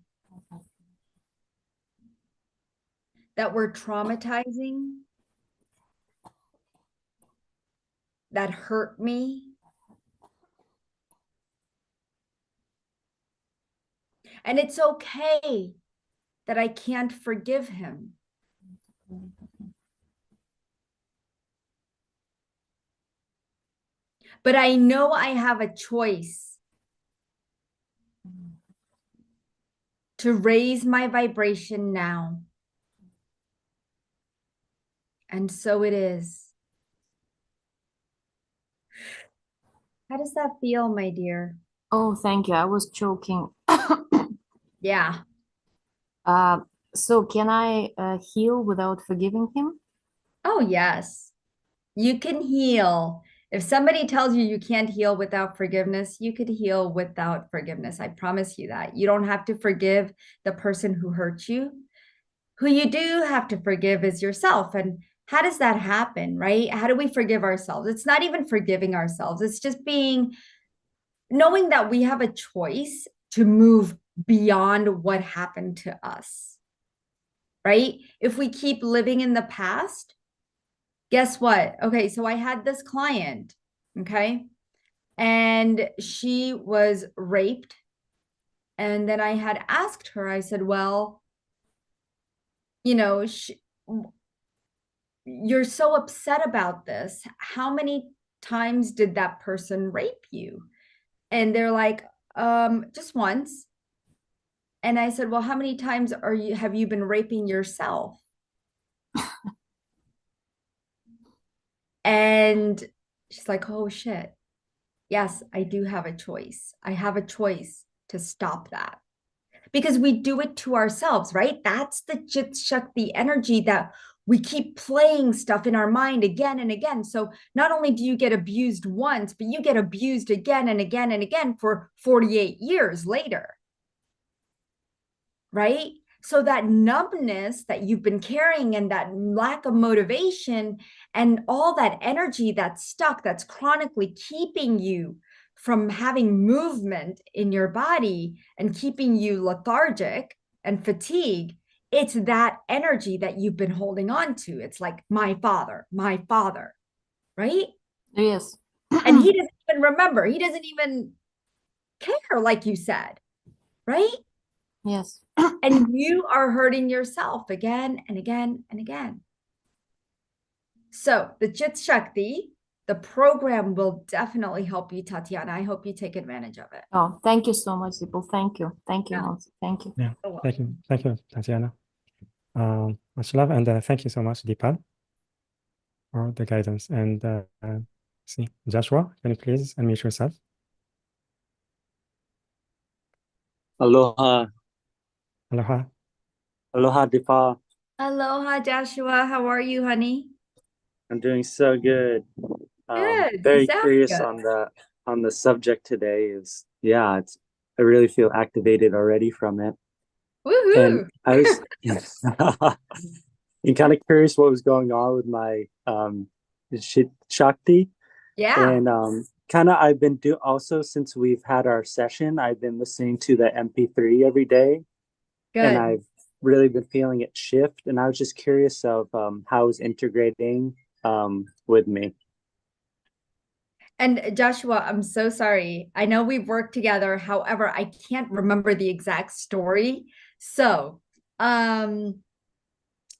that were traumatizing, that hurt me. And it's okay that I can't forgive him. But I know I have a choice to raise my vibration now. And so it is. How does that feel, my dear? Oh, thank you. I was choking. Yeah. So can I heal without forgiving him? Oh, yes. You can heal. If somebody tells you you can't heal without forgiveness, you could heal without forgiveness. I promise you that. You don't have to forgive the person who hurt you. Who you do have to forgive is yourself. And how does that happen, right? How do we forgive ourselves? It's not even forgiving ourselves. It's just knowing that we have a choice to move beyond what happened to us, right? If we keep living in the past, guess what? Okay, so I had this client, okay, and she was raped. And then I had asked her, I said, well, you're so upset about this. How many times did that person rape you? And they're like, just once. And I said, well, how many times have you been raping yourself? And she's like, oh shit. Yes, I do have a choice. I have a choice to stop that. Because we do it to ourselves, right? That's the Chit Shakti energy that we keep playing stuff in our mind again and again. So not only do you get abused once, but you get abused again and again and again for 48 years later, right? So that numbness that you've been carrying and that lack of motivation and all that energy that's stuck, that's chronically keeping you from having movement in your body and keeping you lethargic and fatigue, it's that energy that you've been holding on to. It's like my father, right? Yes. And he doesn't even remember. He doesn't even care, like you said, right? Yes. And you are hurting yourself again and again and again. So the Chit Shakti, the program will definitely help you, Tatiana. I hope you take advantage of it. Oh, thank you so much, Dipal. Thank you. Thank you, Yeah. Monse. Thank you. Yeah, thank you, Tatiana. Much love, and thank you so much, Dipal, for the guidance. And see, Joshua, can you please unmute yourself? Aloha. Aloha. Aloha, Dipal. Aloha, Joshua. How are you, honey? I'm doing so good. Good. You Very sound curious good. on the subject today. I really feel activated already from it. And Woohoo. I was and kind of curious what was going on with my Chit Shakti. Yeah, And kind of I've been do also since we've had our session, I've been listening to the MP3 every day, and good. I've really been feeling it shift. And I was just curious of how it's integrating with me. And Joshua, I'm so sorry. I know we've worked together. However, I can't remember the exact story. So, um,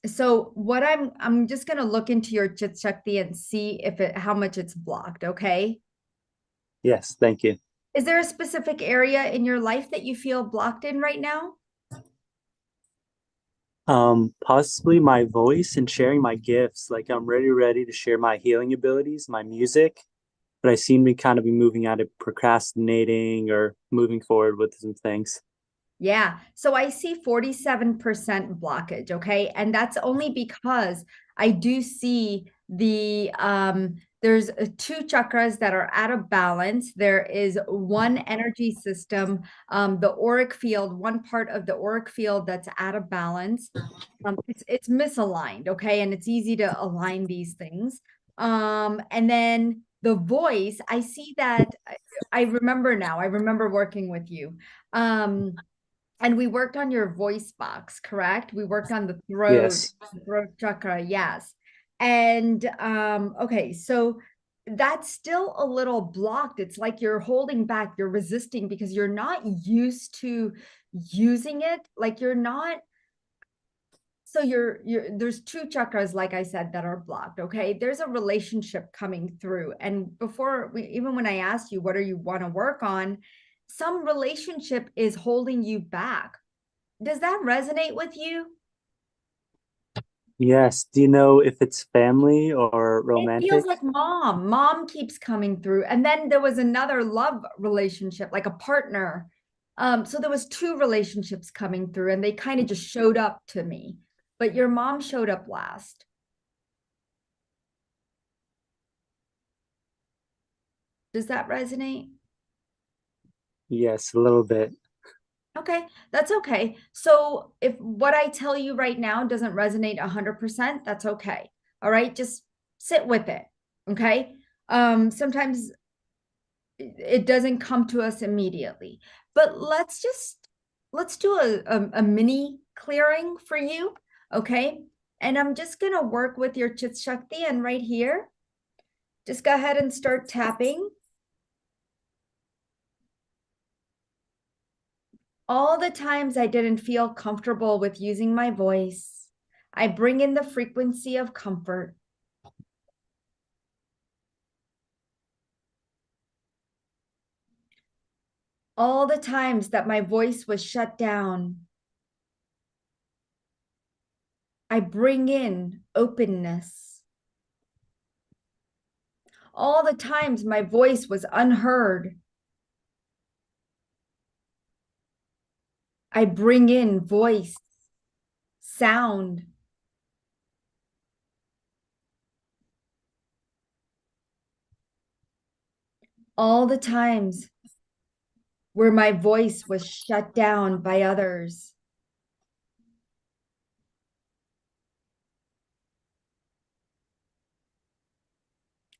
so what I'm just gonna look into your Chit Shakti and see if it how much it's blocked, okay? Yes, thank you. Is there a specific area in your life that you feel blocked in right now? Possibly my voice and sharing my gifts. Like I'm ready to share my healing abilities, my music, but I seem to kind of be moving out of procrastinating or moving forward with some things. Yeah. So I see 47% blockage, okay? And that's only because I do see there's two chakras that are out of balance. There is one energy system, the auric field, one part of the auric field that's out of balance. It's misaligned, okay? And it's easy to align these things. And then the voice, I see that I remember now. I remember working with you. And we worked on your voice box, correct? We worked on Yes. the throat chakra, yes. And okay, so that's still a little blocked. It's like you're holding back, you're resisting because you're not used to using it. Like you're not, so you're there's two chakras, like I said, that are blocked. Okay. There's a relationship coming through. And before we even when I asked you what do you want to work on, some relationship is holding you back. Does that resonate with you? Yes. Do you know if it's family or It feels romantic? like mom. Mom keeps coming through. And then there was another love relationship, like a partner. So there was two relationships coming through and they kind of just showed up to me. But your mom showed up last. Does that resonate? Yes, a little bit. Okay, that's okay. So if what I tell you right now doesn't resonate 100%, that's okay. All right, just sit with it. Okay. Sometimes it doesn't come to us immediately, but let's do a mini clearing for you. Okay. And I'm just gonna work with your Chit Shakti, and right here, just go ahead and start tapping. All the times I didn't feel comfortable with using my voice, I bring in the frequency of comfort. All the times that my voice was shut down, I bring in openness. All the times my voice was unheard, I bring in voice, sound. All the times where my voice was shut down by others,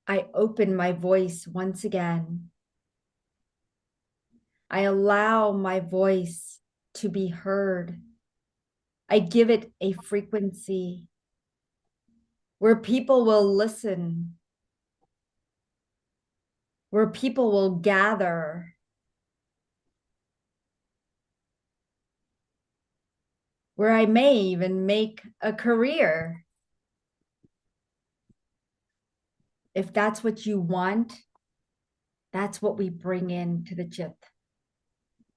I open my voice once again. I allow my voice to be heard. I give it a frequency where people will listen, where people will gather, where I may even make a career. If that's what you want, that's what we bring in to the Chit,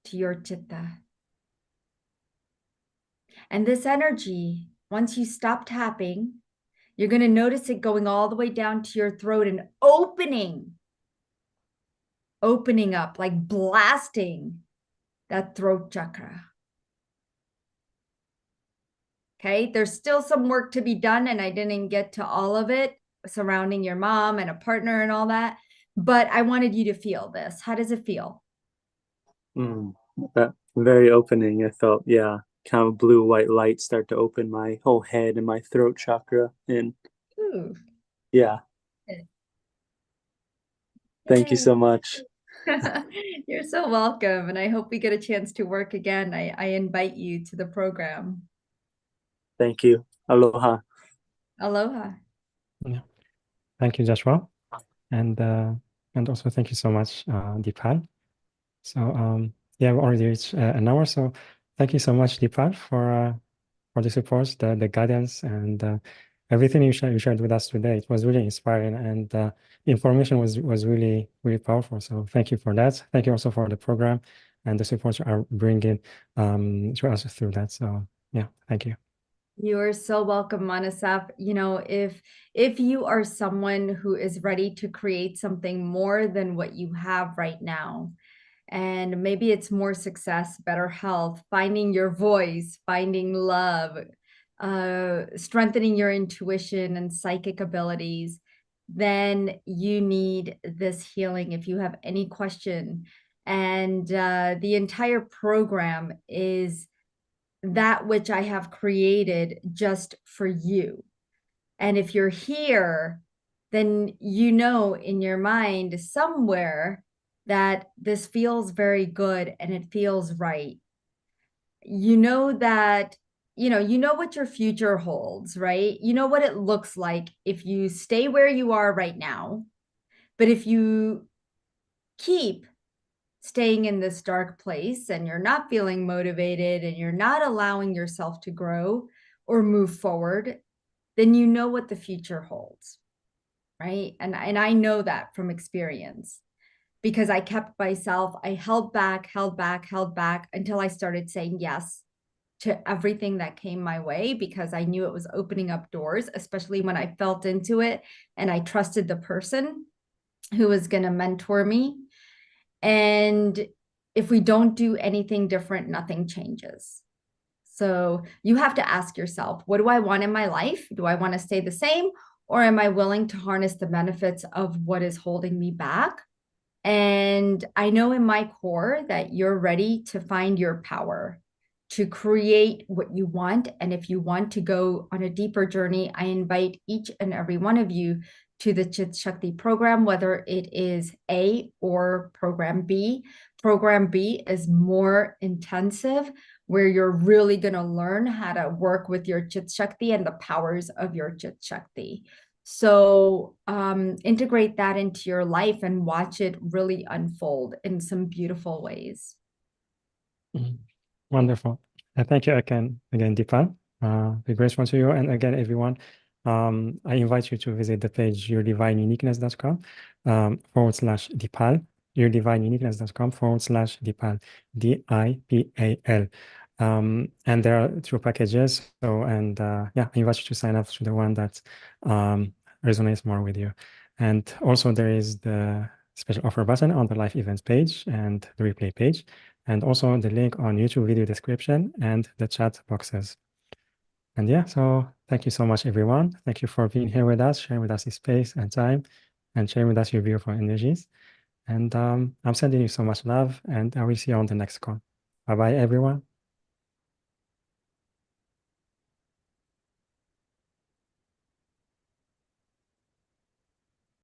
to your Chitta. And this energy, once you stop tapping, you're going to notice it going all the way down to your throat and opening up, like blasting that throat chakra. Okay, there's still some work to be done, and I didn't get to all of it, surrounding your mom and a partner and all that. But I wanted you to feel this. How does it feel? That very opening. I felt, yeah, kind of blue white light start to open my whole head and my throat chakra. And Ooh. yeah, thank you so much. You're so welcome. And I hope we get a chance to work again. I invite you to the program. Thank you. Aloha. Aloha. Yeah. Thank you, Joshua. And also thank you so much, Dipal. So yeah, we already reached an hour. So thank you so much, Dipal, for the support, the guidance, and everything you shared with us today. It was really inspiring, and the information was really powerful. So thank you for that. Thank you also for the program and the support you are bringing to us through that. So yeah, thank you. You are so welcome, Manasap. You know, if you are someone who is ready to create something more than what you have right now, and maybe it's more success, better health, finding your voice, finding love, strengthening your intuition and psychic abilities, then you need this healing if you have any question. And the entire program is that which I have created just for you. And if you're here, then you know in your mind somewhere that this feels very good and it feels right. You know that, you know what your future holds, right? You know what it looks like if you stay where you are right now. But if you keep staying in this dark place and you're not feeling motivated and you're not allowing yourself to grow or move forward, then you know what the future holds, right? And I know that from experience because I kept myself, I held back until I started saying yes to everything that came my way because I knew it was opening up doors, especially when I felt into it and I trusted the person who was going to mentor me. And if we don't do anything different, nothing changes. So you have to ask yourself, what do I want in my life? Do I want to stay the same? Or am I willing to harness the benefits of what is holding me back? And I know in my core that you're ready to find your power, to create what you want. And if you want to go on a deeper journey, I invite each and every one of you to the Chit Shakti program, whether it is A or program B. Program B is more intensive, where you're really going to learn how to work with your Chit Shakti and the powers of your Chit Shakti. So integrate that into your life and watch it really unfold in some beautiful ways. Wonderful. Thank you again, Dipal. Be grateful to you. And again, everyone, I invite you to visit the page yourdivineuniqueness.com /Dipal, yourdivineuniqueness.com /Dipal, DIPAL. And there are 2 packages. So, and yeah, I invite you to sign up to the one that resonates more with you. And also there is the special offer button on the live events page and the replay page, and also the link on YouTube video description and the chat boxes. And yeah, so thank you so much, everyone. Thank you for being here with us, sharing with us this space and time, and sharing with us your beautiful energies. And I'm sending you so much love, and I will see you on the next call. Bye-bye, everyone.